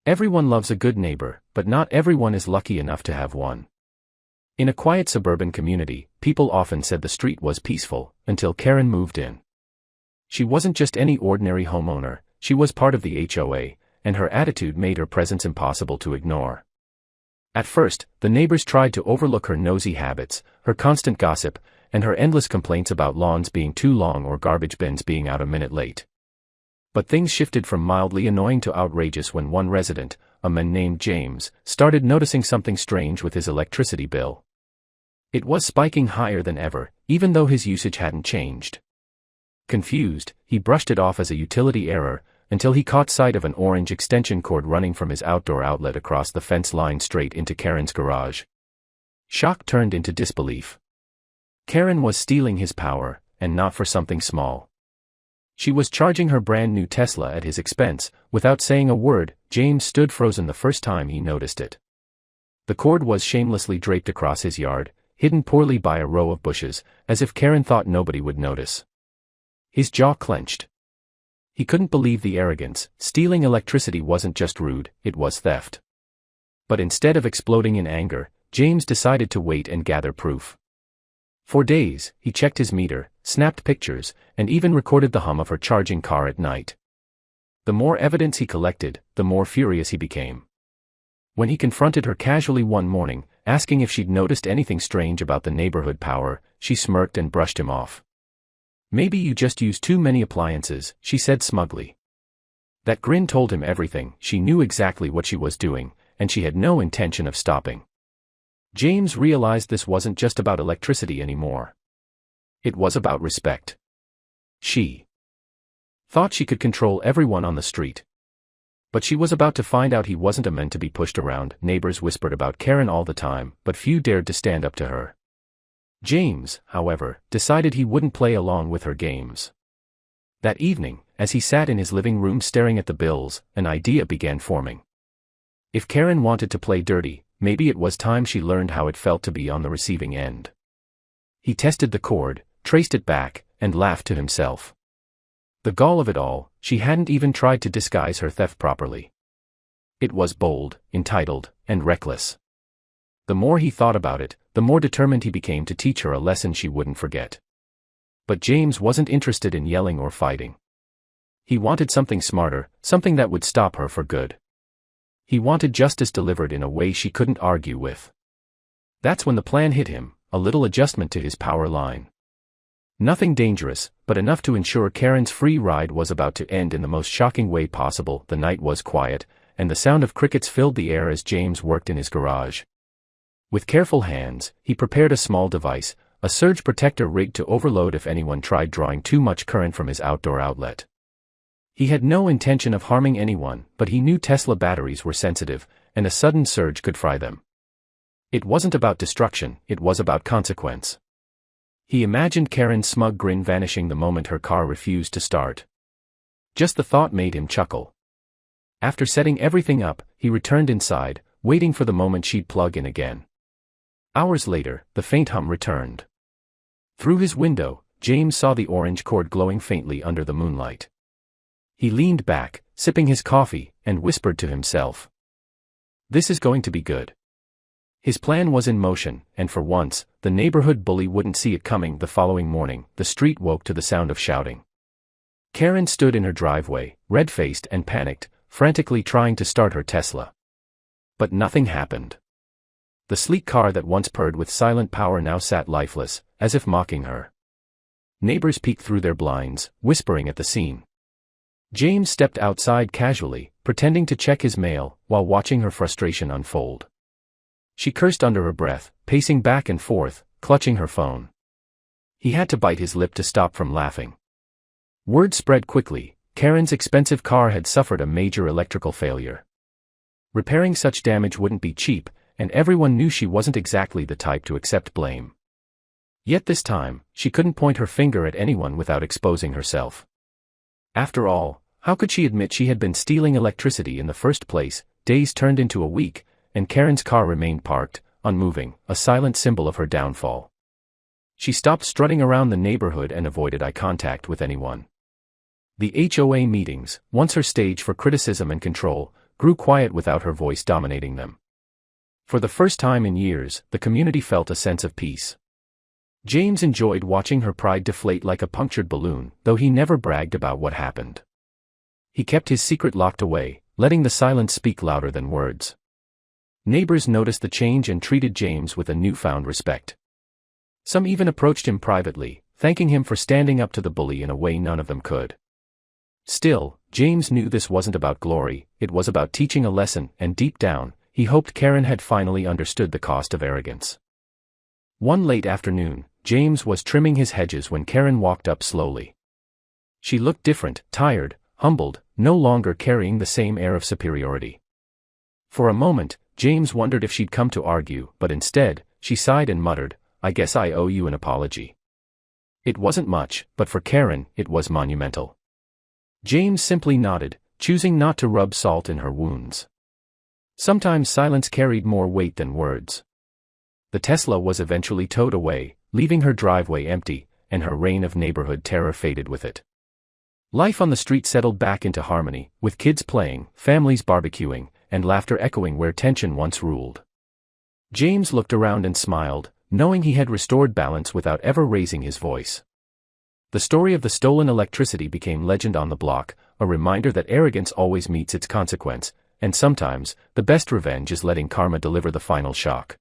Everyone loves a good neighbor, but not everyone is lucky enough to have one. In a quiet suburban community, people often said the street was peaceful, until Karen moved in. She wasn't just any ordinary homeowner, she was part of the HOA, and her attitude made her presence impossible to ignore. At first, the neighbors tried to overlook her nosy habits, her constant gossip, and her endless complaints about lawns being too long or garbage bins being out a minute late. But things shifted from mildly annoying to outrageous when one resident, a man named James, started noticing something strange with his electricity bill. It was spiking higher than ever, even though his usage hadn't changed. Confused, he brushed it off as a utility error, until he caught sight of an orange extension cord running from his outdoor outlet across the fence line straight into Karen's garage. Shock turned into disbelief. Karen was stealing his power, and not for something small. She was charging her brand new Tesla at his expense. Without saying a word, James stood frozen the first time he noticed it. The cord was shamelessly draped across his yard, hidden poorly by a row of bushes, as if Karen thought nobody would notice. His jaw clenched. He couldn't believe the arrogance. Stealing electricity wasn't just rude, it was theft. But instead of exploding in anger, James decided to wait and gather proof. For days, he checked his meter, snapped pictures, and even recorded the hum of her charging car at night. The more evidence he collected, the more furious he became. When he confronted her casually one morning, asking if she'd noticed anything strange about the neighborhood power, she smirked and brushed him off. "Maybe you just use too many appliances," she said smugly. That grin told him everything. She knew exactly what she was doing, and she had no intention of stopping. James realized this wasn't just about electricity anymore. It was about respect. She thought she could control everyone on the street. But she was about to find out he wasn't a man to be pushed around. Neighbors whispered about Karen all the time, but few dared to stand up to her. James, however, decided he wouldn't play along with her games. That evening, as he sat in his living room staring at the bills, an idea began forming. If Karen wanted to play dirty, maybe it was time she learned how it felt to be on the receiving end. He tested the cord, traced it back, and laughed to himself. The gall of it all, she hadn't even tried to disguise her theft properly. It was bold, entitled, and reckless. The more he thought about it, the more determined he became to teach her a lesson she wouldn't forget. But James wasn't interested in yelling or fighting. He wanted something smarter, something that would stop her for good. He wanted justice delivered in a way she couldn't argue with. That's when the plan hit him, a little adjustment to his power line. Nothing dangerous, but enough to ensure Karen's free ride was about to end in the most shocking way possible. The night was quiet, and the sound of crickets filled the air as James worked in his garage. With careful hands, he prepared a small device, a surge protector rigged to overload if anyone tried drawing too much current from his outdoor outlet. He had no intention of harming anyone, but he knew Tesla batteries were sensitive, and a sudden surge could fry them. It wasn't about destruction, it was about consequence. He imagined Karen's smug grin vanishing the moment her car refused to start. Just the thought made him chuckle. After setting everything up, he returned inside, waiting for the moment she'd plug in again. Hours later, the faint hum returned. Through his window, James saw the orange cord glowing faintly under the moonlight. He leaned back, sipping his coffee, and whispered to himself, "This is going to be good." His plan was in motion, and for once, the neighborhood bully wouldn't see it coming. The following morning, the street woke to the sound of shouting. Karen stood in her driveway, red-faced and panicked, frantically trying to start her Tesla. But nothing happened. The sleek car that once purred with silent power now sat lifeless, as if mocking her. Neighbors peeked through their blinds, whispering at the scene. James stepped outside casually, pretending to check his mail, while watching her frustration unfold. She cursed under her breath, pacing back and forth, clutching her phone. He had to bite his lip to stop from laughing. Word spread quickly. Karen's expensive car had suffered a major electrical failure. Repairing such damage wouldn't be cheap, and everyone knew she wasn't exactly the type to accept blame. Yet this time, she couldn't point her finger at anyone without exposing herself. After all, how could she admit she had been stealing electricity in the first place? Days turned into a week, and Karen's car remained parked, unmoving, a silent symbol of her downfall. She stopped strutting around the neighborhood and avoided eye contact with anyone. The HOA meetings, once her stage for criticism and control, grew quiet without her voice dominating them. For the first time in years, the community felt a sense of peace. James enjoyed watching her pride deflate like a punctured balloon, though he never bragged about what happened. He kept his secret locked away, letting the silence speak louder than words. Neighbors noticed the change and treated James with a newfound respect. Some even approached him privately, thanking him for standing up to the bully in a way none of them could. Still, James knew this wasn't about glory, it was about teaching a lesson, and deep down, he hoped Karen had finally understood the cost of arrogance. One late afternoon, James was trimming his hedges when Karen walked up slowly. She looked different, tired, humbled, no longer carrying the same air of superiority. For a moment, James wondered if she'd come to argue, but instead, she sighed and muttered, "I guess I owe you an apology." It wasn't much, but for Karen, it was monumental. James simply nodded, choosing not to rub salt in her wounds. Sometimes silence carried more weight than words. The Tesla was eventually towed away, leaving her driveway empty, and her reign of neighborhood terror faded with it. Life on the street settled back into harmony, with kids playing, families barbecuing, and laughter echoing where tension once ruled. James looked around and smiled, knowing he had restored balance without ever raising his voice. The story of the stolen electricity became legend on the block, a reminder that arrogance always meets its consequence, and sometimes, the best revenge is letting karma deliver the final shock.